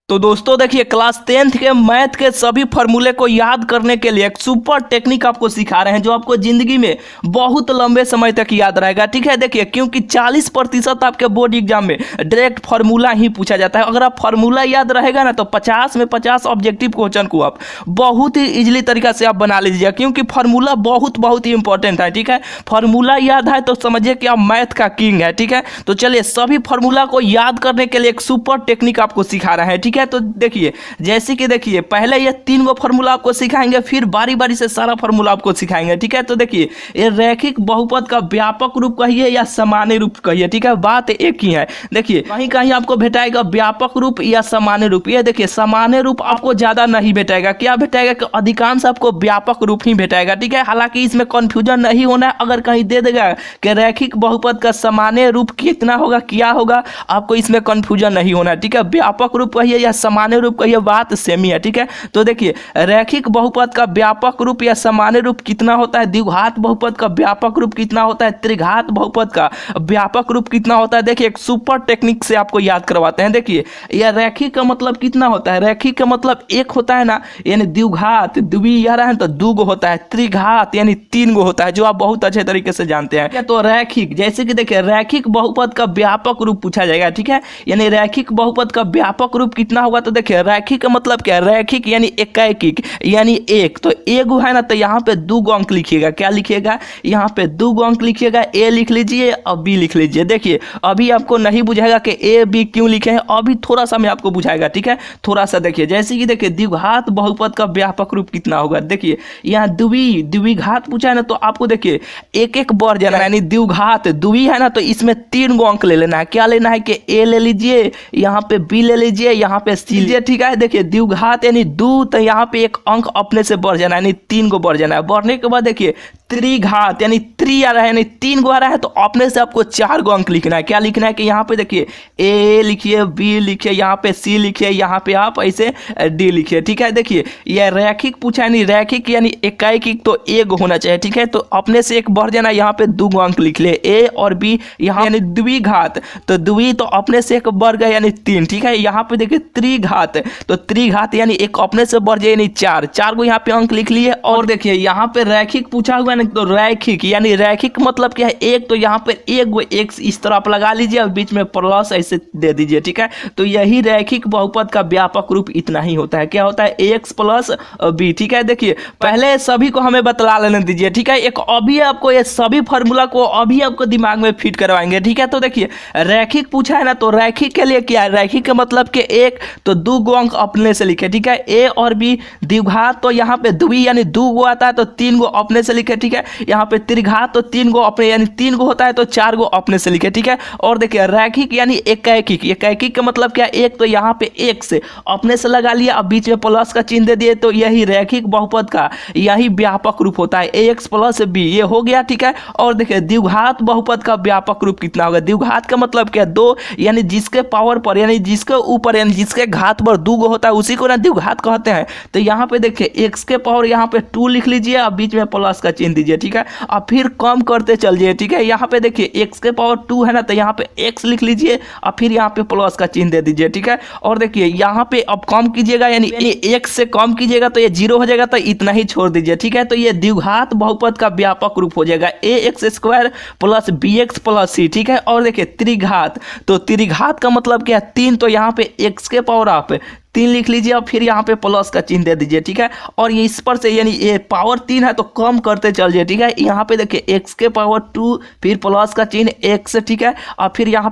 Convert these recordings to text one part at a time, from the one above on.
तो दोस्तों देखिए क्लास 10th के मैथ के सभी फॉर्मूले को याद करने के लिए एक सुपर टेक्निक आपको सिखा रहे हैं जो आपको जिंदगी में बहुत लंबे समय तक याद रहेगा। ठीक है, देखिए क्योंकि 40% आपके बोर्ड एग्जाम में डायरेक्ट फार्मूला ही पूछा जाता है। अगर आप फार्मूला याद रहेगा ना तो 50 में 50 ऑब्जेक्टिव क्वेश्चन को आप बहुत ही इजीली तरीका से आप बना लीजिएगा, क्योंकि फार्मूला बहुत ही इंपॉर्टेंट है। ठीक है, फार्मूला याद है तो समझिए कि आप मैथ का किंग है। ठीक है, तो चलिए सभी फार्मूला को याद करने के लिए एक सुपर टेक्निक आपको सिखा रहे हैं। ठीक है, तो देखिए जैसे कि देखिए पहले ये 3 गो फार्मूला आपको सिखाएंगे, फिर बारी बारी से सारा फार्मूला आपको सिखाएंगे। ठीक है, तो देखिए ये रैखिक बहुपद का व्यापक रूप कहिए या सामान्य रूप कहिए, ठीक है, बात एक ही है। देखिए कहीं कहीं आपको भेटाएगा व्यापक रूप या सामान्य रूप। ये देखिए सामान्य रूप आपको ज्यादा नहीं भेटाएगा, क्या भेटाएगा कि अधिकांश आपको व्यापक रूप ही भेटाएगा। ठीक है, हालांकि इसमें कंफ्यूजन नहीं होना है। अगर कहीं दे देगा कि रैखिक बहुपद का सामान्य रूप कितना होगा क्या होगा, आपको इसमें कंफ्यूजन नहीं होना है। ठीक है, व्यापक रूप कहिए या सामान्य रूप कहिए बात सेम ही है। ठीक है, तो देखिए रैखिक बहुपद का व्यापक रूप या सामान्य रूप कितना होता है, द्विघात बहुपद का व्यापक रूप कितना होता है, त्रिघात बहुपद का व्यापक रूप कितना होता है। देखिए एक सुपर टेक्निक से आपको याद करवाते हैं। देखिए यह रैखिक का मतलब कितना होता है, रैखिक का मतलब एक होता है ना, यानी द्विघात द्वि यार है तो 2 गो होता है, त्रिघात यानी 3 गो होता है, जो आप बहुत अच्छे तरीके से जानते हैं। तो रैखिक जैसे कि देखिए रैखिक बहुपद का व्यापक रूप पूछा जाएगा। ठीक है, यानी रैखिक बहुपद का व्यापक रूप कितना होगा, तो देखिए रैखिक का मतलब क्या है, रैखिक यानी एकैकिक यानी एक, तो एगो है ना तो यहाँ पे 2 गो अंक लिखिएगा। क्या लिखिएगा, यहाँ पे 2 गो अंक लिखिएगा, ए लिख लीजिए और बी लिख लीजिए। देखिए अभी आपको नहीं बुझाएगा कि ए बी क्यों लिखे हैं, अभी थोड़ा सा मैं आपको बुझाएगा। ठीक है, थोड़ा सा देखिए जैसे कि देखिए द्विघात बहुपद का व्यापक रूप कितना होगा। देखिए यहाँ द्विघात पूछा है ना, तो आपको देखिए एक एक बढ़ जाना है, यानी द्विघात द्वि है ना तो इसमें 3 गो अंक ले लेना है। क्या लेना है कि ए ले लीजिए, यहाँ पे बी ले लीजिए, यहाँ पे सी लीजिए। ठीक है, देखिए द्विघात यानी 2, तो यहाँ पे एक अंक अपने से बढ़ जाना है, यानी 3 गो बढ़ जाना है। बढ़ने के बाद देखिए त्रिघात यानी 3 आ रहा है, यानी 3 गो आ रहा है, तो अपने से आपको 4 गो अंक लिखना है। क्या लिखना है कि यहाँ पे देखिए ए लिखिए, बी लिखिए, यहाँ पे सी लिखिए, यहाँ पे आप ऐसे डी लिखिए। ठीक है, देखिए यह रैखिक पूछा है, नहीं रैखिक यानी एकैकिक तो एक होना चाहिए। ठीक है, तो अपने से एक बढ़ जाना, यहाँ पे 2 गो अंक लिख ले, ए और बी। यहाँ यानी द्विघात तो द्वि तो अपने से एक बढ़ गया यानी 3। ठीक है, यहाँ पे देखिए त्रिघात तो त्रिघात यानी एक अपने से बढ़ जाए यानी 4 गो यहाँ पे अंक लिख लिए। और देखिए यहाँ पे रैखिक पूछा हुआ है, तो रैखिक यानी रैखिक मतलब क्या है, एक, तो यहाँ पे एक गो एक इस तरह आप लगा लीजिए और बीच में प्लस ऐसे दे दीजिए। ठीक है, तो यही रैखिक बहुपद का व्यापक रूप इतना ही होता है। क्या होता है, एक्स प्लस बी। ठीक है, देखिए पहले सभी को हमें बतला लेने दीजिए। ठीक है, एक अभी आपको ये सभी फॉर्मूला को अभी आपको दिमाग में फिट करवाएंगे। ठीक है, तो देखिए रैखिक पूछा है ना, तो रैखिक के लिए क्या है, रैखिक का मतलब कि एक, तो 2 गो अंक अपने से लिखे। ठीक है, ए और बी। द्विघात तो यहाँ पे द्वि यानी 2 गो आता है तो 3 गो अपने से लिखे। ठीक है, यहाँ पे त्रिघात तो 3 गो अपने यानी 3 गो होता है तो 4 गो अपने से लिखे। ठीक है, और देखिए रैखिक यानी एकैकिक, एकैकिक का मतलब क्या, एक, तो यहाँ पे एक से अपने से लगा लिया, अब बीच में प्लस का चिन्ह दे दिए, तो यही रैखिक बहुपद का यही व्यापक रूप होता है, एक्स प्लस बी, ये हो गया। ठीक है, और देखिए द्विघात बहुपद का व्यापक रूप कितना होगा, द्विघात का मतलब क्या, 2 यानी जिसके पावर पर यानी जिसके ऊपर यानी जिसके घात पर 2 गो होता है उसी को ना द्विघात कहते हैं। तो यहाँ पे देखिए एक्स के पावर यहाँ पे 2 लिख लीजिए और बीच में प्लस का चिन्ह दीजिए। ठीक है, अब फिर कम करते चलिए। ठीक है, यहाँ पे देखिए एक्स के पावर 2 है ना, तो यहाँ पे एक्स लिख लीजिए और फिर यहाँ पे प्लस का चिन्ह दे दीजिए। ठीक है, और देखिए यहाँ पे अब कम कीजिएगा, यानी एक्स से कम कीजिएगा तो ये 0 हो जाएगा, तो इतना ही छोड़ दीजिए। ठीक है, तो ये द्विघात बहुपद का व्यापक रूप हो जाएगा a x square plus b x plus c. ठीक है, और देखिए त्रिघात तो त्रिघात का मतलब क्या, 3, तो यहाँ पे एक्स के पावर आप 3 लिख लीजिए और फिर यहाँ पे प्लस का चिन्ह दे दीजिए। ठीक है, और ये इस पर से यानी ये पावर 3 है तो कम करते चलिए। ठीक है, यहाँ पे देखिए एक्स के पावर 2 फिर प्लस का चिन्ह एक्स। ठीक है, और फिर यहाँ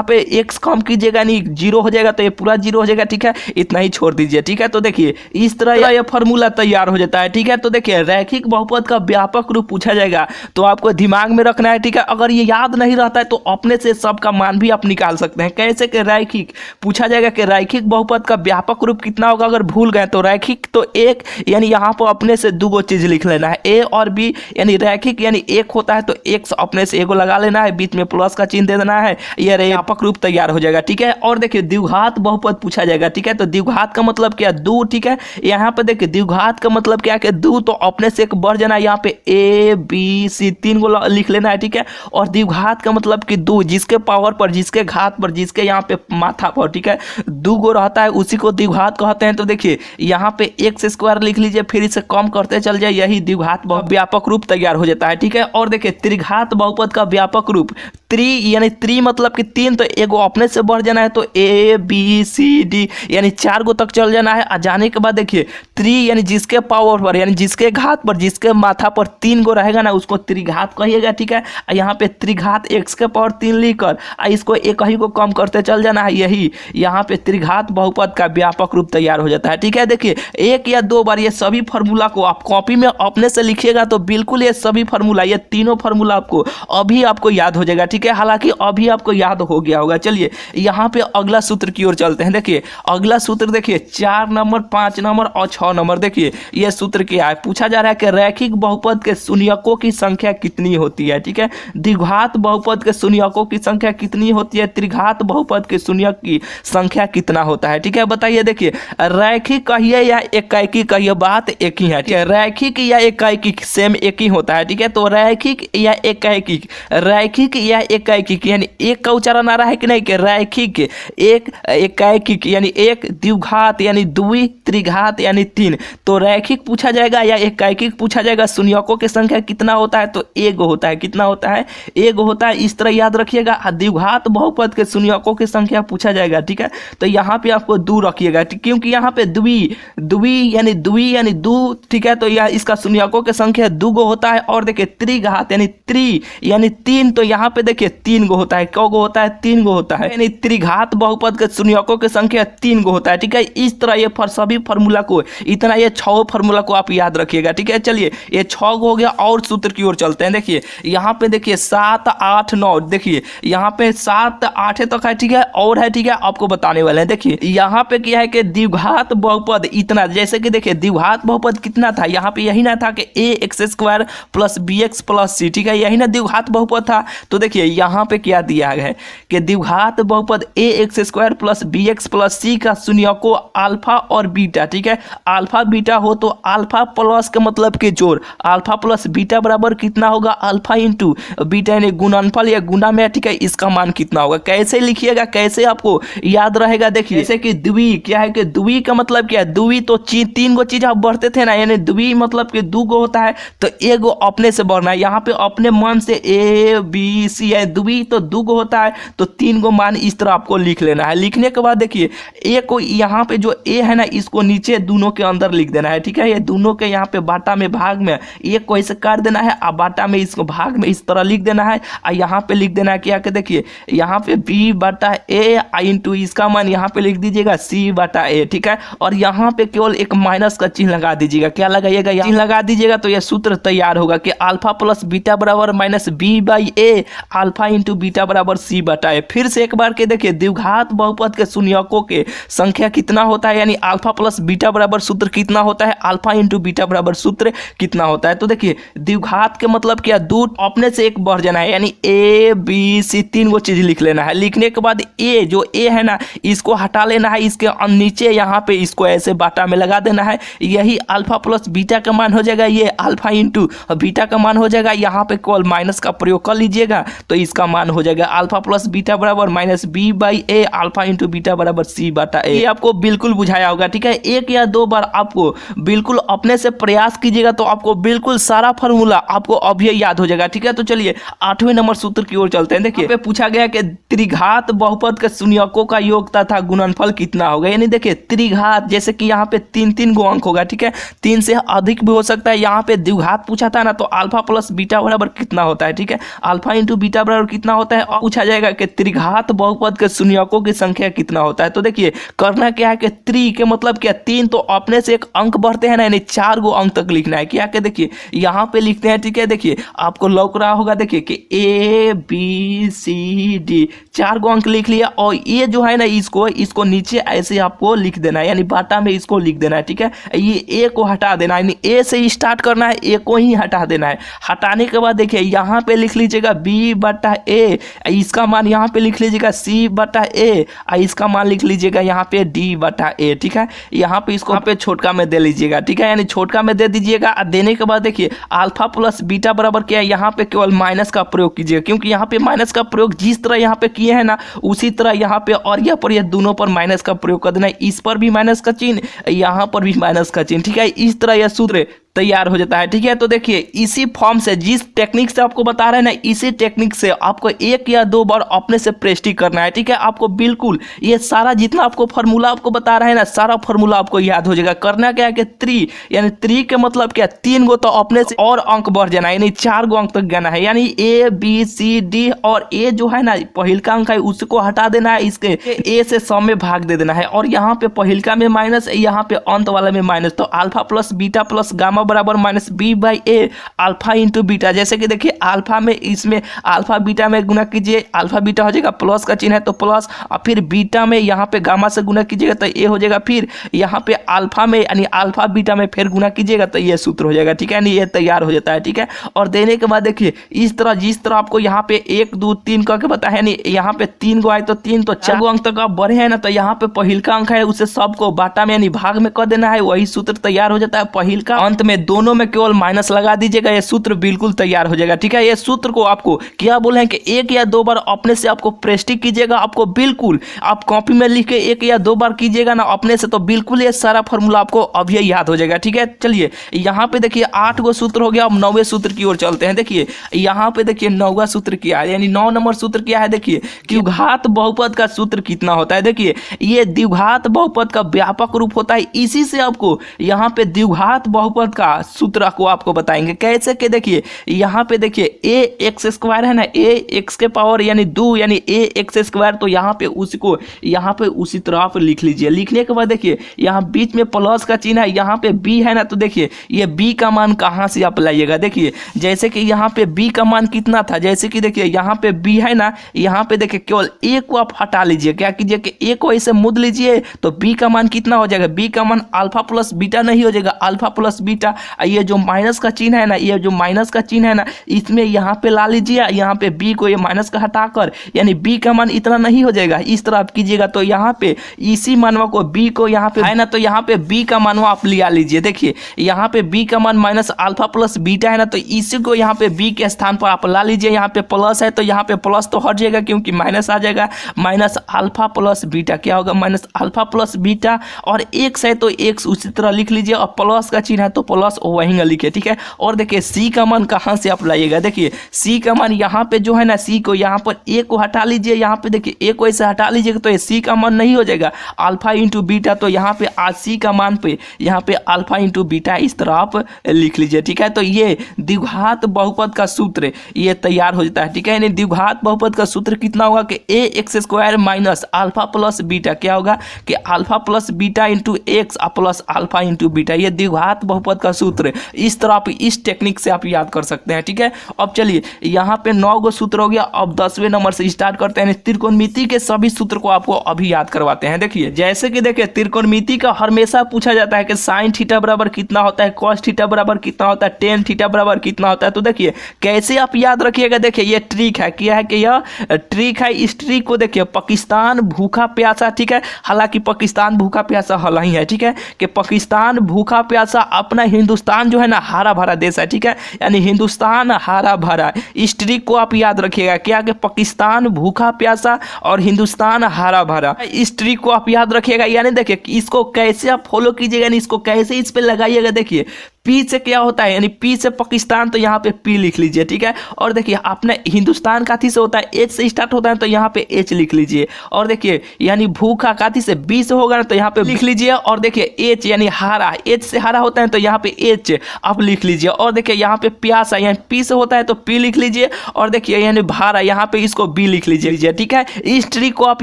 पे एक्स कम कीजिएगा यानी 0 हो जाएगा, तो ये पूरा 0 हो जाएगा। ठीक है, इतना ही छोड़ दीजिए। ठीक है, तो देखिए इस तरह ये फॉर्मूला तैयार हो जाता है। ठीक है, तो देखिए रैखिक बहुपद का व्यापक रूप पूछा जाएगा तो आपको दिमाग में रखना है। ठीक है, अगर ये याद नहीं रहता है तो अपने से सबका मान भी आप निकाल सकते हैं। कैसे कि रैखिक पूछा जाएगा कि रैखिक बहुपद का व्यापक रूप कितना होगा, अगर भूल गए तो रैखिक तो एक यानी यहाँ पर अपने से 2 गो चीज लिख लेना है, ए और बी, यानी रैखिक यानी एक होता है तो एक अपने से एगो लगा लेना है, बीच में प्लस का चिन्ह दे देना है, ये व्यापक रूप तैयार हो जाएगा। ठीक है, और देखिए द्विघात बहुपद पूछा जाएगा। ठीक है, तो द्विघात का मतलब क्या, 2। ठीक है, यहाँ पे देखिए द्विघात का मतलब क्या है, 2 तो अपने से एक बढ़ जाना है, यहाँ पे ए बी सी 3 गो लिख लेना है। ठीक है, और द्विघात का मतलब कि 2 जिसके पावर पर जिसके घात पर जिसके यहाँ पे माथा पर, ठीक है, 2 गो रहता है उसी को द्विघात कहते हैं। तो देखिए यहाँ पे एक्स स्क्वायर लिख लीजिए, फिर इसे कम करते चल जाए, यही द्विघात व्यापक रूप तैयार हो जाता है। ठीक है, और देखिए त्रिघात बहुपद का व्यापक रूप यानी त्रि मतलब कि 3, तो एगो अपने से बढ़ जाना है, तो ए बी सी डी यानी 4 गो तक चल जाना है। आ जाने के बाद देखिए त्रि यानी जिसके पावर पर यानी जिसके घात पर जिसके माथा पर 3 गो रहेगा ना उसको त्रिघात कहिएगा। ठीक है, यहाँ पे त्रिघात x के पावर 3 लिखकर इसको एक ही को कम करते चल जाना है, यही यहाँ पे त्रिघात बहुपद का व्यापक रूप तैयार हो जाता है। ठीक है, देखिए 1 या 2 बार ये सभी फार्मूला को आप कॉपी में अपने से लिखिएगा तो बिल्कुल ये सभी फार्मूला, ये तीनों फार्मूला आपको याद हो जाएगा। ठीक है, हालांकि अभी आपको याद हो गया होगा। चलिए यहाँ पे अगला सूत्र की ओर चलते हैं। देखिए अगला सूत्र देखिए 4 नंबर 5 नंबर और 6 नंबर। देखिए यह सूत्र क्या है, पूछा जा रहा है कि रैखिक बहुपद के शून्यकों की संख्या कितनी होती है। ठीक है, द्विघात बहुपद के शून्यकों की संख्या कितनी होती है, त्रिघात बहुपद के शून्यक की संख्या कितना होता है। ठीक है, बताइए। देखिए रैखिक कहिए या एकाएकी कहिए, बात एक ही है। ठीक है, रैखिक या एकाएकी सेम एक ही होता है। ठीक है, तो रैखिक या एकाएकी, रैखिक या एकाएकी यानी एक का उच्चारण आ रहा है कि नहीं, कि रैखिक एक, एकाएकी यानी एक, द्विघात यानी द्वि, त्रिघात यानी 3। तो रैखिक पूछा जाएगा या एकाएकी पूछा जाएगा, शून्यकों की संख्या कितना होता है, तो एक होता है। कितना होता है, एक होता है, इस तरह याद रखिएगा। द्विघात बहुपद के शून्यकों की संख्या पूछा जाएगा। ठीक है, तो यहाँ पे आपको 2 रखिएगा, क्योंकि यहाँ पे द्वि यानी 2। ठीक है, तो यह इसका शून्यकों की संख्या 2 गो होता है। और देखिए त्रिघात यानी त्रि यानी 3, तो यहाँ पे देखिए 3 गो होता है। कौ गो होता है, 3 गो होता है, यानी त्रिघात बहुपद के शून्यकों की संख्या 3 गो होता है। ठीक है, इस तरह ये सभी फार्मूला को इतना ये 6 फार्मूला को आप याद रखिएगा। ठीक है, चलिए ये 6 गो हो गया और सूत्र की ओर चलते हैं। देखिए यहाँ पे देखिए 7 8 9, देखिए यहाँ पे 7 8 तक है। ठीक है, और है। ठीक है, आपको बताने वाले हैं। देखिए यहाँ पे क्या है कि द्विघात बहुपद इतना, जैसे कि देखिए द्विघात बहुपद कितना था, यहाँ पे यही ना था कि ax² plus bx plus c। ठीक है, यही ना द्विघात बहुपद था। तो देखिए यहाँ पे क्या दिया है कि द्विघात बहुपद ax² plus bx plus c का शून्यकों अल्फा और बीटा। ठीक है, अल्फा बीटा हो तो अल्फा प्लस का मतलब के जोड़, अल्फा प्लस बीटा बराबर कितना होगा, अल्फा इंटू बीटा यानी गुणनफल या गुणा में। ठीक है, इसका मान कितना होगा, कैसे लिखिएगा, कैसे आपको याद रहेगा। देखिए जैसे कि द्वि क्या है कि द्वि का मतलब क्या है, द्वि तो 3 गो चीज आप बढ़ते थे ना, यानी द्वि मतलब कि 2 गो होता है, तो एगो अपने से बढ़ना है। यहाँ पे अपने मन से ए बी सी है, द्वि तो 2 गो होता है, तो 3 गो मान इस तरह आपको लिख लेना है। लिखने के बाद देखिए ए को यहाँ पे जो ए है ना इसको नीचे दोनों के अंदर लिख देना है। ठीक है, ये दोनों के यहाँ पे बाटा में भाग में एक को ऐसे काट देना है, और बाटा में इसको भाग में इस तरह लिख देना है। और यहाँ पे लिख देना है क्या कि देखिए यहाँ पे बी बटा ए इंटू इसका मान यहाँ पे लिख दीजिएगा सी बटा ए। ठीक है, और यहाँ पे केवल एक माइनस का चिन्ह लगा दीजिएगा। क्या लगाइएगा, चिन्ह लगा दीजिएगा, तो यह सूत्र तैयार होगा कि अल्फा प्लस बीटा बराबर minus B by A, alpha into beta बराबर सी बटा ए। फिर से एक बार के देखिए द्विघात बहुपद के शून्यकों के संख्या कितना होता है, यानी अल्फा प्लस बीटा बराबर सूत्र कितना होता है, अल्फा इंटू बीटा बराबर सूत्र कितना होता है। तो देखिए द्विघात के मतलब क्या, 2 अपने से एक बढ़ जाना है, यानी ए बी सी 3 गो चीज लिख लेना है। लिखने के बाद ए जो ए है ना इसको हटा लेना है, इसके नीचे यहाँ पे इसको ऐसे बाटा में लगा देना है, यही अल्फा प्लस बीटा का मान हो जाएगा, ये अल्फा इंटू बीटा का मान हो जाएगा। यहाँ पे केवल माइनस का प्रयोग कर लीजिएगा तो इसका मान हो जाएगा अल्फा प्लस बीटा बराबर minus B by A, alpha into beta बराबर सी बटा ए। ये आपको बिल्कुल बुझाया होगा। ठीक है, 1 या 2 बार आपको बिल्कुल अपने से प्रयास कीजिएगा तो आपको बिल्कुल सारा फार्मूला आपको अभी याद हो जाएगा। ठीक है, तो चलिए 8वें नंबर सूत्र की ओर चलते हैं। देखिए पूछा गया कि त्रिघात बहुपद के शून्यकों का योग तथा गुणनफल कितना होगा, यानी देखिए त्रिघात जैसे कि यहाँ पे 3 गो अंक होगा। ठीक है, 3 से अधिक भी हो सकता है। यहाँ पे द्विघात पूछा था ना, तो अल्फा प्लस बीटा बराबर कितना होता है। ठीक है, अल्फा इंटू बीटा बराबर कितना होता है, और पूछा जाएगा कि त्रिघात बहुपद के शून्यकों की संख्या कितना होता है। तो देखिए करना क्या है कि त्रि के मतलब क्या, 3 तो अपने से एक अंक बढ़ते हैं ना, यानी 4 गो अंक तक लिखना है। क्या कि देखिए यहाँ पे लिखते हैं। ठीक है, देखिए आपको लौक रहा होगा, देखिए कि ए बी सी डी 4 गो अंक लिख लिया, और ये जो है ना इसको नीचे ऐसे आपको लिख देना है, यानी बाटा में इसको लिख देना है। ठीक है, ये ए को हटा देना है, यानी ए से स्टार्ट करना है, ए को ही हटा देना है। हटाने के बाद देखिए यहाँ पे लिख लीजिएगा बी बटा ए, इसका मान यहाँ पे लिख लीजिएगा सी बटा ए, इसका मान लिख लीजिएगा यहाँ पे डी बटा ए। ठीक है, यहाँ पे इसको पे छोटका में दे लीजिएगा। ठीक है, यानी छोटका में दे दीजिएगा। देने के बाद देखिए अल्फा प्लस बीटा बराबर क्या है, यहाँ पे केवल माइनस का प्रयोग कीजिएगा, क्योंकि यहाँ पे माइनस का प्रयोग जिस तरह यहाँ पे किए हैं ना उसी तरह यहाँ पे और यहाँ पर ये दोनों पर माइनस का प्रयोग प्रयोग कर देना है, इस पर भी माइनस का चिन्ह, यहाँ पर भी माइनस का चिन्ह, ठीक है। इस तरह यह सूत्र तैयार हो जाता है, ठीक है। तो देखिए इसी फॉर्म से, जिस टेक्निक से आपको बता रहे हैं ना, इसी टेक्निक से आपको एक या दो बार अपने से प्रेस्टिक करना है, ठीक है। आपको बिल्कुल ये सारा जितना आपको फार्मूला आपको बता रहे हैं ना, सारा फार्मूला आपको याद हो जाएगा। करना क्या है कि 3 यानी 3 के मतलब क्या, 3 गो तो अपने से और अंक बढ़ जाना है, यानी 4 गो अंक तक जाना है, यानी ए बी सी डी, और ए जो है ना पहिलका अंक है उसको हटा देना है, इसके ए से सौ में भाग दे देना है, और यहाँ पे पहिलका में माइनस, यहाँ पे अंत वाला में माइनस, तो alpha plus beta plus gamma बराबर minus B by A alpha into beta. जैसे कि देखिए अल्फा में, इसमें अल्फा बीटा में गुना कीजिए, अल्फा बीटा हो जाएगा, प्लस का चिन्ह है तो प्लस, और फिर बीटा में यहाँ पे गामा से गुना कीजिएगा तो ए हो जाएगा, फिर यहाँ पे अल्फा में यानी अल्फा बीटा में फिर गुना कीजिएगा तो ये सूत्र हो जाएगा, ठीक है। ये तैयार हो जाता है, ठीक है। और देने के बाद देखिए इस तरह, जिस तरह आपको यहाँ पे 1 2 3 करके बताया, यानी यहाँ पे 3 गो आए तो 3 तो 4 गो अंक तक आप बढ़े हैं ना, तो यहाँ पे पहिलका अंक है उसे सबको बाटा में यानी भाग में कर देना है, वही सूत्र तैयार हो जाता है। पहिलका अंत में दोनों में केवल माइनस लगा दीजिएगा, ये सूत्र बिल्कुल तैयार हो जाएगा, ठीक है। ये सूत्र को आपको क्या बोले हैं कि 1 या 2 बार अपने से आपको प्रेस्टिक कीजिएगा, आपको बिल्कुल आप कॉपी में लिख के 1 या 2 बार कीजिएगा ना अपने से, तो बिल्कुल ये सारा फॉर्मूला आपको अभी याद हो जाएगा, ठीक है। चलिए यहाँ पे देखिए 8 गो सूत्र हो गया, अब 9वें सूत्र की ओर चलते हैं। देखिए यहाँ पे देखिए 9वां सूत्र क्या है, यानी 9 नंबर सूत्र क्या है, देखिए द्विघात बहुपद का सूत्र कितना होता है। देखिए ये द्विघात बहुपद का व्यापक रूप होता है, इसी से आपको यहाँ पे द्विघात बहुपद का सूत्र को आपको बताएंगे कैसे कि देखिए यहाँ पे देखिए ए एक्स स्क्वायर है ना, ए एक्स के पावर यानी 2 यानी ए एक्स स्क्वायर, तो यहाँ पे उसको यहाँ पे उसी तरह आप लिख लीजिए। लिखने के बाद देखिए यहाँ बीच में प्लस का चिन्ह है, यहाँ पे बी है ना, तो देखिए ये बी का मान कहाँ से आप लाइएगा। देखिए जैसे कि यहाँ पे बी का मान कितना था, जैसे कि देखिए यहाँ पे बी है ना, यहाँ पे देखिए केवल ए को आप हटा लीजिए, क्या कीजिए कि ए को ऐसे मुद लीजिए, तो बी का मान कितना हो जाएगा, बी का मान अल्फा प्लस बीटा नहीं हो जाएगा, अल्फा प्लस बीटा, ये जो माइनस का चिन्ह है ना, ये जो माइनस का चिन्ह है ना, इसमें यहाँ पे ला लीजिए, यहाँ पे बी को ये माइनस का हटाकर, यानी बी का मान इतना नहीं हो जाएगा, इस तरह आप कीजिएगा, तो यहाँ पे इसी मानवा को बी को यहाँ पे है ना, तो यहाँ पे बी का मानवा आप लिया लीजिए। देखिए यहाँ पे बी का मान माइनस अल्फा प्लस बीटा है ना, तो इसी को यहाँ पे बी के स्थान पर आप ला लीजिए। यहाँ पे प्लस है तो यहाँ पे प्लस तो हट जाएगा क्योंकि माइनस आ जाएगा, माइनस अल्फा प्लस बीटा क्या होगा, माइनस अल्फा प्लस बीटा, और एक्स है तो एक्स उसी तरह लिख लीजिए, और प्लस का चिन्ह है तो प्लस वहीं लिखे, ठीक है। और देखिए सी का मान कहाँ से आप लाइएगा, देखिए सी का मान यहाँ पे जो है ना, सी को यहाँ पर ए को हटा लीजिए, यहाँ पे देखिए ए को ऐसे हटा लीजिएगा तो ये सी का मान नहीं हो जाएगा, अल्फा इंटू बीटा, तो यहाँ पे आज सी का मान पे यहाँ पे अल्फा इंटू बीटा इस तरह आप लिख लीजिए, ठीक है। तो ये द्विघात बहुपद का सूत्र ये तैयार हो जाता है, ठीक है। यानी द्विघात बहुपद का सूत्र कितना होगा कि a x square minus alpha plus beta क्या होगा कि alpha plus beta into x plus alpha into beta, ये द्विघात बहुपद का सूत्र। इस तरह आप इस टेक्निक से आप याद कर सकते हैं, ठीक है। अब चलिए यहाँ पे 9 गो सूत्र हो गया, अब 10वें नंबर से स्टार्ट करते हैं। त्रिकोणमिति के सभी सूत्र को आपको अभी याद करवाते हैं। देखिए जैसे कि देखिए त्रिकोणमिति का हमेशा पूछा जाता है कि साइन थीटा बराबर कितना होता है, कॉस थीटा बराबर कितना होता है, टेन थीटा बराबर कितना होता है। तो देखिए कैसे आप याद रखिएगा, देखिए ये ट्रिक है, क्या है कि यह ट्रिक है। इस ट्रिक को देखिए पाकिस्तान भूखा प्यासा, ठीक है, हालांकि पाकिस्तान भूखा प्यासा हल ही है, ठीक है, कि पाकिस्तान भूखा प्यासा, अपना हिंदुस्तान जो है ना हरा भरा देश है, ठीक है, यानी हिंदुस्तान हरा भरा। इस ट्रिक को आप याद रखिएगा, क्या कि पाकिस्तान भूखा प्यासा और हिंदुस्तान हरा भरा, इस ट्रिक को आप याद रखिएगा। यानी देखिए इसको कैसे आप फॉलो कीजिएगा, यानी इसको कैसे इस पे लगाइएगा। देखिए पी से क्या होता है, यानी पी से पाकिस्तान, तो यहाँ पे पी लिख लीजिए, ठीक है। और देखिए अपने हिंदुस्तान काथी से होता है, एच से स्टार्ट होता है तो यहाँ पे एच लिख लीजिए। और देखिए यानी भूखा काथी से बी से होगा ना, तो यहाँ पे लिख लीजिए। और देखिए एच यानी हारा, एच से हारा होता है तो यहाँ पे एच आप लिख लीजिए। और देखिए यहाँ पे प्यासा यानी पी से होता है तो पी लिख लीजिए। और देखिए यानी भारा, यहाँ पे इसको बी लिख लीजिए, ठीक है। इस ट्रिक को आप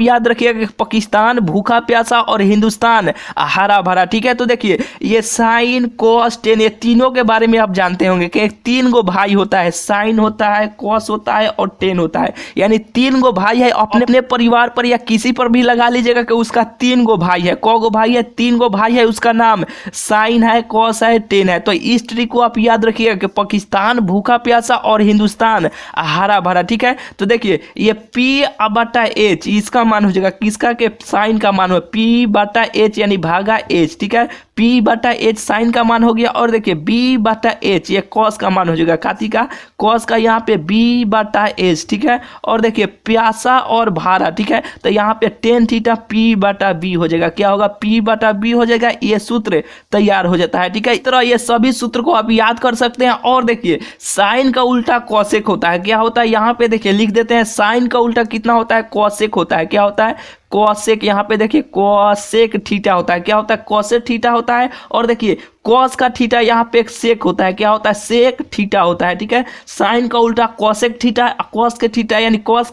याद रखिएगा, पाकिस्तान भूखा प्यासा और हिंदुस्तान हरा भरा, ठीक है। तो देखिए ये साइन कॉस टेन तीनों के बारे में आप जानते होंगे कि 3 गो भाई होता है, साइन होता है, कॉस होता है और टेन होता है, यानी 3 गो भाई है। अपने परिवार पर या किसी पर भी लगा लीजिएगा कि उसका 3 गो भाई है। कौ गो भाई है, 3 गो भाई है, उसका नाम साइन है, कॉस है, टेन है। तो इस ट्रिक को आप याद रखिएगा कि पाकिस्तान भूखा प्यासा और हिंदुस्तान हरा भरा, ठीक है। तो देखिए ये पी बटा एच इसका मान हो जाएगा किसका, के साइन का मान हो पी बटा एच यानी भागा एच, ठीक है। पी बटा एच साइन का मान हो गया। और देखिए देखिए बी बटा एच, ये कॉस का मान हो जाएगा, खाती का कॉस का यहाँ पे बी बटा एच, ठीक है। और देखिए प्यासा और भारा, ठीक है, तो यहाँ पे टेन थीटा पी बटा बी हो जाएगा, क्या होगा पी बटा बी हो जाएगा, ये सूत्र तैयार हो जाता है, ठीक है। इस तरह ये सभी सूत्र को आप याद कर सकते हैं। और देखिए साइन का उल्टा कॉसेक होता है, क्या होता है यहाँ पे देखिए लिख देते हैं, साइन का उल्टा कितना होता है कॉसेक होता है, क्या होता है कॉसेक, यहाँ पे देखिए कॉसेक थीटा होता है, क्या होता है कॉसेक थीटा होता है। और देखिए कॉस का थीटा यहाँ पे एक सेक होता है, क्या होता है सेक थीटा होता है, ठीक है। साइन का उल्टा कॉसेक थीटा, कॉस के थीटा यानी कॉस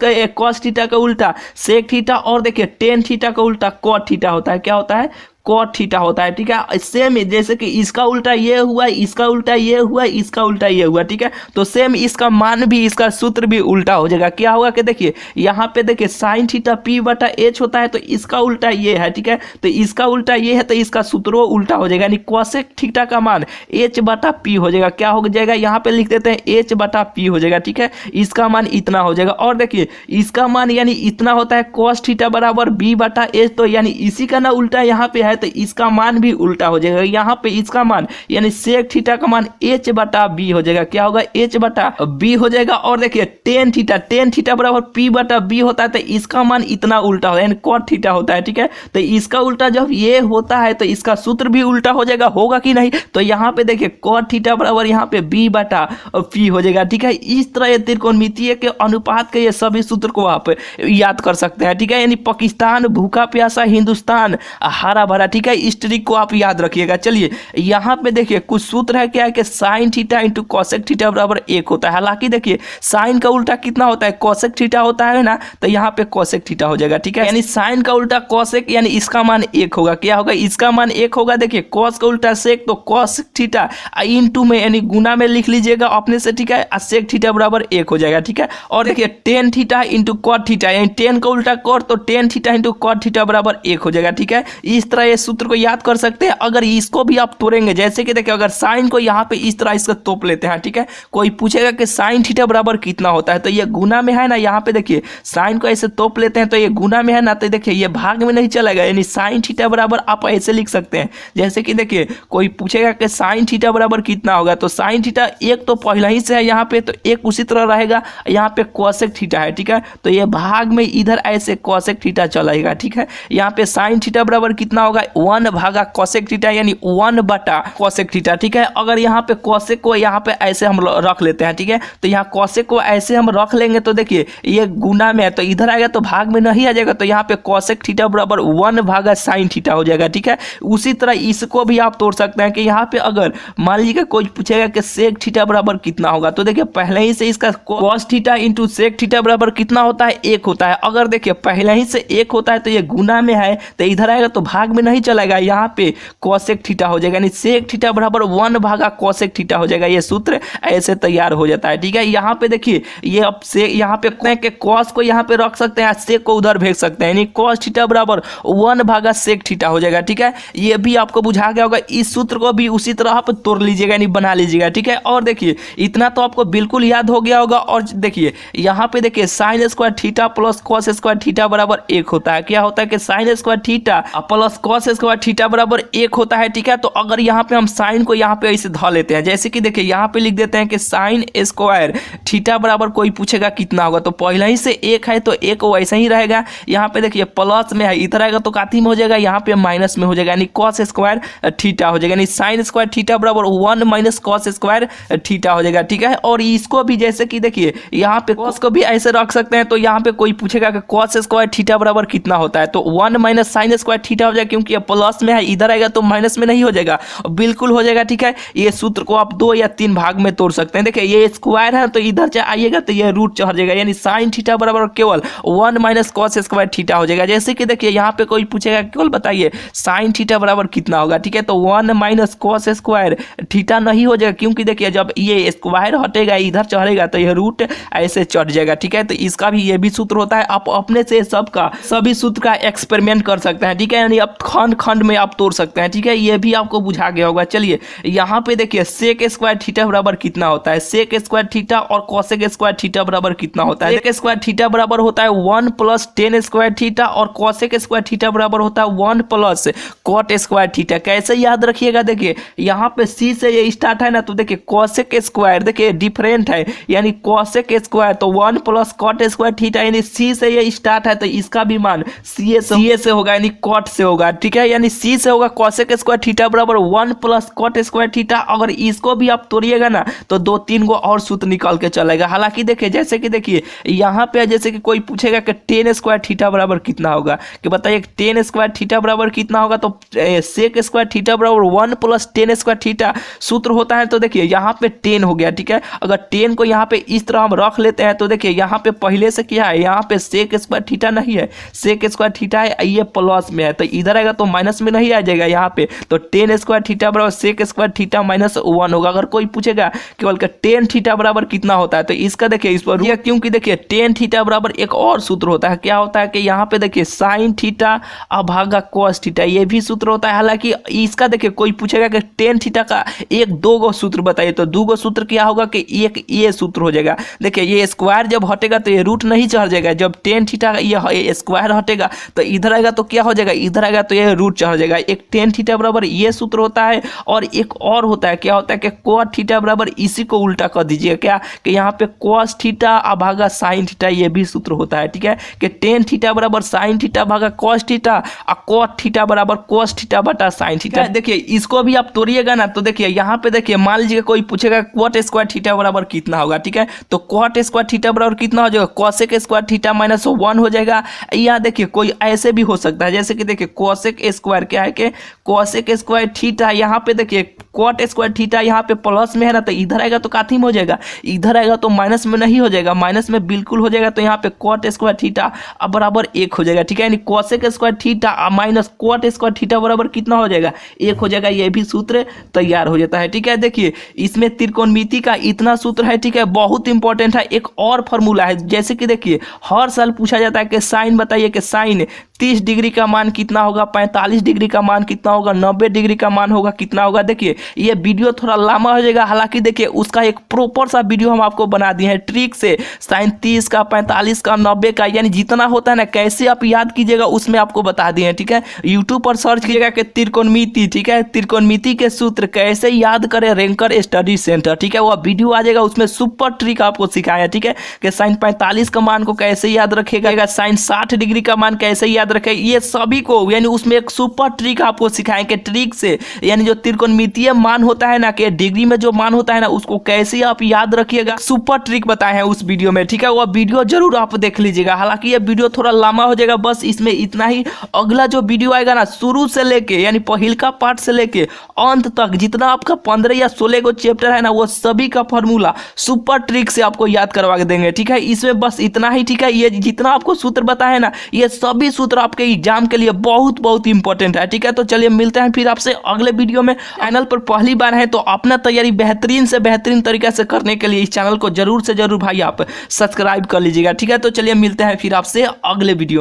थीटा का उल्टा सेक थीटा। और देखिए टेन थीटा का उल्टा कॉट थीटा होता है, क्या होता है कॉट थीटा होता है, ठीक है। सेम जैसे कि इसका उल्टा ये हुआ, इसका उल्टा ये हुआ, इसका उल्टा ये हुआ, ठीक है। तो सेम इसका मान भी, इसका सूत्र भी उल्टा हो जाएगा, क्या होगा कि देखिए यहाँ पे देखिए साइन थीटा पी बटा एच होता है, तो इसका उल्टा ये है, ठीक है। तो इसका उल्टा ये है, तो इसका सूत्र उल्टा हो जाएगा, यानी कॉसेक थीटा का मान एच बटा पी हो जाएगा, क्या हो जाएगा यहाँ पे लिख देते हैं एच बटा पी हो जाएगा, ठीक है। इसका मान इतना हो जाएगा। और देखिए इसका मान यानी इतना होता है कॉस थीटा बराबर बी बटा एच, तो यानी इसी का ना उल्टा यहाँ पे है, तो इसका मान भी उल्टा हो जाएगा। यहाँ पे इसका मान यानी सेक थीटा का मान एच बटा बी हो जाएगा, क्या होगा एच बटा बी हो जाएगा। और देखिए टेन थीटा बराबर पी बटा बी होता है, तो इसका मान इतना उल्टा होगा, यानी कॉट थीटा होता है, ठीक है। तो इसका उल्टा जब ये होता है तो इसका सूत्र भी उल्टा हो जाएगा, होगा कि नहीं। तो यहाँ पे देखिए कॉट थीटा बराबर यहाँ पे बी बटा पी हो जाएगा, ठीक है। इस तरह ये त्रिकोणमितीय के अनुपात के ये सभी सूत्र को आप याद कर सकते हैं, ठीक है। यानी पाकिस्तान भूखा प्यासा, हिंदुस्तान हरा भरा, ठीक है। इस ट्रिक को आप याद रखिएगा। चलिए यहाँ पे देखिए कुछ सूत्र है, क्या है कि sine theta into cosec theta बराबर एक होता है। हालांकि देखिए साइन का उल्टा कितना होता है कॉसेक थीटा होता है ना, तो यहाँ पे कॉसेक थीटा हो जाएगा, ठीक है। यानी साइन का उल्टा कॉसेक, यानी इसका मान एक होगा, क्या होगा इसका मान एक होगा। देखिए कॉस का उल्टा सेक, तो कॉस थीटा इंटू में यानी गुना में लिख लीजिएगा अपने से, ठीक है। सेक थीटा बराबर एक हो जाएगा, ठीक है। और देखिए tan theta into cot theta, यानी टेन का उल्टा कॉट, तो tan theta into cot theta बराबर एक हो जाएगा, ठीक है। इस तरह ये सूत्र को याद कर सकते हैं। अगर इसको भी आप तोड़ेंगे, जैसे कि देखिए अगर साइन को यहाँ पे इस तरह इसका तोप लेते हैं, ठीक है। कोई पूछेगा कि साइन थीटा बराबर कितना होता है, तो ये गुना में है ना, यहाँ पे देखिए साइन को ऐसे तोप लेते हैं तो ये गुना में है ना, तो देखिए ये भाग में नहीं चलेगा, यानी साइन थीटा बराबर आप ऐसे लिख सकते हैं। जैसे कि देखिए कोई पूछेगा कि साइन थीटा बराबर कितना होगा, तो साइन थीटा एक तो पहले ही से है यहाँ पे, तो एक उसी तरह रहेगा, यहाँ पे कॉसेक थीटा है, ठीक है। तो ये भाग में इधर ऐसे कॉसेक थीटा चलेगा, ठीक है। यहाँ पे साइन थीटा बराबर कितना होगा 1 भागा कॉसेक थीटा, यानी 1 बटा कॉसेक थीटा, ठीक है। अगर यहाँ पे कॉसेक को यहाँ पे ऐसे हम रख लेते हैं, ठीक है, तो यहाँ कॉसेक को ऐसे हम रख लेंगे, तो देखिए ये गुना में है तो इधर आएगा तो भाग में नहीं आ जाएगा, तो यहाँ पे कॉसेक थीटा बराबर 1 भागा साइन थीटा हो जाएगा, ठीक है। उसी तरह इसको भी आप तोड़ सकते हैं कि यहाँ पे अगर मान लीजिए कोई पूछेगा कि सेक थीटा बराबर कितना होगा, तो देखिए पहले ही से इसका cos theta into sec theta बराबर कितना होता है एक होता है। अगर देखिए पहले ही से एक होता है तो ये गुना में है, तो इधर आएगा तो भाग में नहीं चलेगा, यहाँ पे कॉसेक थीटा हो जाएगा, यानी सेक थीटा बराबर 1 भागा कॉसेक थीटा हो जाएगा। ये सूत्र ऐसे तैयार हो जाता है, ठीक है। यहाँ पे देखिए ये अब से यहाँ पे के कॉस को यहाँ पे रख सकते हैं, सेक को उधर भेज सकते हैं, यानी कॉस थीटा बराबर 1 भागा सेक थीटा हो जाएगा, ठीक है। ये भी आपको बुझा गया होगा। इस सूत्र को भी उसी तरह आप तोड़ लीजिएगा, यानी बना लीजिएगा, ठीक है। और देखिए इतना तो आपको बिल्कुल याद हो गया होगा। और देखिए यहाँ पे देखिए sine square theta plus cos square theta बराबर एक होता है। क्या होता है कि sine square theta plus cos square theta बराबर एक होता है, ठीक है। तो अगर यहाँ पे हम साइन को यहाँ पे ऐसे ध लेते हैं, जैसे कि देखिए यहाँ पे लिख देते हैं कि साइन स्क्वायर थीटा बराबर कोई पूछेगा कितना होगा, तो पहले ही से एक है तो एक वैसे ही रहेगा। यहाँ पे देखिए प्लस में है, इधर आएगा तो काती में हो जाएगा, यहाँ पे माइनस में हो जाएगा, यानी कॉस स्क्वायर थीटा हो जाएगा, यानी साइन स्क्वायर थीटा बराबर 1 माइनस कॉस स्क्वायर थीटा हो जाएगा, ठीक है। और इसको भी जैसे कि देखिए यहाँ पे कॉस को भी ऐसे रख सकते हैं, तो यहाँ पे कोई पूछेगा कि कॉस स्क्वायर थीटा बराबर कितना होता है, तो 1 माइनस साइन स्क्वायर थीटा हो जाएगा, क्योंकि ये प्लस में है, इधर आएगा तो माइनस में नहीं हो जाएगा, बिल्कुल हो जाएगा, ठीक है। ये सूत्र को आप 2 या 3 भाग में तोड़ सकते हैं। देखिए ये स्क्वायर है तो इधर से आइएगा तो ये रूट चढ़ जाएगा, यानी साइन थीटा बराबर केवल 1 माइनस कॉस स्क्वायर थीटा हो जाएगा। जैसे कि देखिए यहाँ पे कोई पूछेगा केवल बताइए साइन थीटा बराबर कितना होगा, ठीक है। तो 1 माइनस कॉस स्क्वायर थीटा नहीं हो जाएगा, क्योंकि देखिए जब ये स्क्वायर हटेगा इधर चढ़ेगा तो यह रूट ऐसे चढ़ जाएगा, ठीक है। तो इसका भी ये भी सूत्र होता है। आप अपने से सबका सभी सूत्र का एक्सपेरिमेंट कर सकते हैं, ठीक है। यानी आप खंड खंड में आप तोड़ सकते हैं, ठीक है, ये भी आपको बुझा गया होगा। चलिए यहाँ पे देखिए सेक स्क्वायर थीटा बराबर कितना होता है, सेक स्क्वायर थीटा और कोसेक स्क्वायर थीटा बराबर कितना होता है। सेक स्क्वायर थीटा बराबर होता है 1 + tan स्क्वायर थीटा और कोसेक स्क्वायर थीटा बराबर होता है 1 + cot स्क्वायर थीटा। कैसे याद रखिएगा, देखिए यहाँ पे सी से ये स्टार्ट है ना, तो देखिए कोसेक स्क्वायर देखिए डिफरेंट है, यानी कोसेक स्क्वायर तो 1 + cot स्क्वायर थीटा, यानी सी से ये स्टार्ट है तो इसका भी मान सी से होगा, यानी cot से होगा, ठीक है, यानी सी से होगा कोसेक स्क्वायर थीटा बराबर 1 + cot स्क्वायर थीटा। अगर इसको भी आप तोड़िएगा ना तो 2-3 गो और सूत्र निकल के चलेगा। हालांकि देखिए जैसे कि देखिए यहाँ पे जैसे कि कोई पूछेगा कि tan स्क्वायर थीटा बराबर कितना होगा, कि बताइए tan स्क्वायर थीटा बराबर कितना होगा, तो सेक स्क्वायर थीटा बराबर 1 + tan स्क्वायर थीटा सूत्र होता है। तो देखिए यहाँ पे 10 हो गया, ठीक है, अगर 10 को यहाँ पे इस तरह हम रख लेते हैं तो देखिए यहाँ पे पहले से क्या है, यहाँ पे सेक स्क्वायर थीटा नहीं है, सेक स्क्वायर थीटा है, ये प्लस में है, तो इधर आएगा तो माइनस में नहीं आ जाएगा यहाँ पे, तो tan स्क्वायर थीटा बराबर सेक स्क्वायर थीटा -1 होगा। अगर कोई पूछेगा केवल का tan थीटा बराबर कितना होता है, तो इसका देखिए इस पर क्योंकि देखिए tan थीटा बराबर एक और सूत्र होता है, क्या होता है कि यहाँ पे देखिए sin थीटा भागा cos थीटा, ये भी सूत्र होता है। हालांकि इसका देखिए कोई पूछेगा कि tan थीटा का 1-2 गो सूत्र बताइए, तो 2 गो सूत्र क्या होगा कि एक ये सूत्र हो जाएगा। देखिए ये स्क्वायर जब हटेगा तो ये रूट नहीं चढ़ जाएगा, जब tan थीटा ये स्क्वायर हटेगा तो इधर आएगा तो क्या हो जाएगा, इधर आएगा तो ये रूट चढ़ जाएगा। एक tan थीटा बराबर ये सूत्र होता है, और एक और होता है, क्या होता है कि cot थीटा बराबर इसी को उल्टा कर दीजिए, क्या कि यहाँ पे cos थीटा भागा sin थीटा, ये भी सूत्र होता है, ठीक है, कि tan थीटा बराबर sin थीटा भागा cos थीटा और cot थीटा बराबर cos थीटा बटा sin थीटा। देखिए इसको भी आप तोड़िएगा ना, तो देखिए यहाँ पे देखिए मान लीजिए कोई पूछेगा cot स्क्वायर थीटा बराबर कितना होगा, ठीक है, तो cot स्क्वायर थीटा बराबर कितना हो जाएगा, कोसेक स्क्वायर थीटा -1 हो जाएगा। या देखिए कोई ऐसे भी हो सकता है, जैसे कि देखिए कोसेक स्क्वायर क्या है कि कोसेक स्क्वायर थीटा, यहाँ पे देखिए cot स्क्वायर थीटा यहाँ पे प्लस में है ना, तो इधर आएगा तो काथी में हो जाएगा, इधर आएगा तो माइनस में नहीं हो जाएगा, माइनस में बिल्कुल हो जाएगा, तो यहाँ पे cot स्क्वायर थीटा बराबर 1 हो जाएगा, ठीक है, यानी cosec square theta minus cot square theta बराबर कितना हो जाएगा, 1 हो जाएगा। ये भी सूत्र तैयार हो जाता है, ठीक है। देखिए इसमें त्रिकोणमिति का इतना सूत्र है, ठीक है, बहुत इंपॉर्टेंट है। एक और फॉर्मूला है, जैसे कि देखिए हर साल पूछा जाता है कि साइन बताइए कि साइन 30 डिग्री का मान कितना होगा, 45 डिग्री का मान कितना होगा, 90 डिग्री का मान होगा कितना होगा। देखिए ये वीडियो थोड़ा लंबा हो जाएगा, हालांकि देखिए उसका एक प्रॉपर सा वीडियो हम आपको बना दिए हैं ट्रिक से, साइन 30 का, 45 का, 90 का, यानी जितना होता है ना कैसे आप याद कीजिएगा उसमें आपको बता दिए हैं, ठीक है। यूट्यूब पर सर्च कीजिएगा कि त्रिकोणमिति, ठीक है, त्रिकोणमिति के सूत्र कैसे याद करें रैंकर स्टडी सेंटर, ठीक है, वो वीडियो आ जाएगा, उसमें सुपर ट्रिक आपको सिखाया, ठीक है, कि साइन 45 का मान को कैसे याद रखेगा, साइन 60 डिग्री का मान कैसे याद रखे, ये सभी को, यानी उसमें एक सुपर ट्रिक आपको सिखाएंगे ट्रिक से, यानी जो त्रिकोणमितीय मान होता है ना कि डिग्री में जो मान होता है ना उसको कैसे आप याद रखिएगा, सुपर ट्रिक बताए हैं उस वीडियो में, ठीक है, वो वीडियो जरूर आप देख लीजिएगा। हालांकि ये वीडियो थोड़ा लंबा हो जाएगा, बस इसमें इतना ही। अगला जो वीडियो आएगा ना शुरू से लेके यानी पहिलका पार्ट से लेके अंत तक जितना आपका 15 या 16 को चैप्टर है ना वो सभी का फॉर्मूला सुपर ट्रिक से आपको याद करवा देंगे, ठीक है। इसमें बस इतना ही, ठीक है, ये जितना आपको सूत्र बताए ना ये सभी सूत्र आपके एग्जाम के लिए बहुत बहुत इंपॉर्टेंट है, ठीक है। तो चलिए मिलते हैं फिर आपसे अगले वीडियो में। चैनल पर पहली बार है तो अपना तैयारी बेहतरीन से बेहतरीन तरीके से करने के लिए इस चैनल को जरूर से जरूर भाई आप सब्सक्राइब कर लीजिएगा, ठीक है। तो चलिए मिलते हैं फिर आपसे अगले वीडियो में।